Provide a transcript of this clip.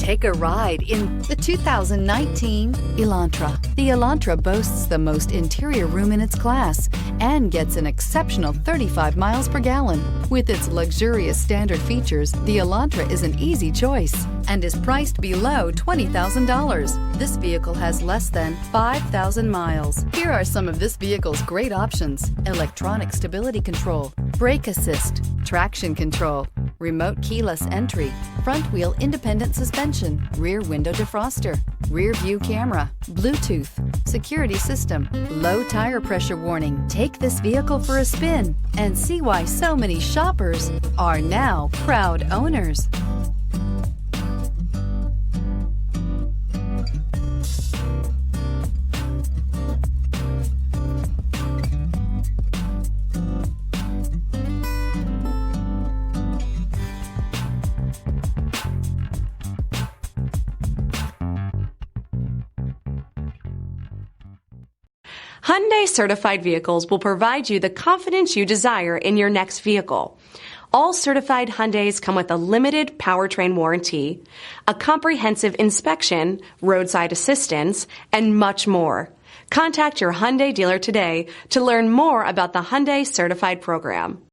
Take a ride in the 2019 Elantra. The Elantra boasts the most interior room in its class and gets an exceptional 35 miles per gallon. With its luxurious standard features, the Elantra is an easy choice and is priced below $20,000. This vehicle has less than 5,000 miles. Here are some of this vehicle's great options: electronic stability control, brake assist, traction control, remote keyless entry, front wheel independent suspension, rear window defroster, rear view camera, Bluetooth, security system, low tire pressure warning. Take this vehicle for a spin and see why so many shoppers are now proud owners. Hyundai Certified vehicles will provide you the confidence you desire in your next vehicle. All certified Hyundais come with a limited powertrain warranty, a comprehensive inspection, roadside assistance, and much more. Contact your Hyundai dealer today to learn more about the Hyundai Certified program.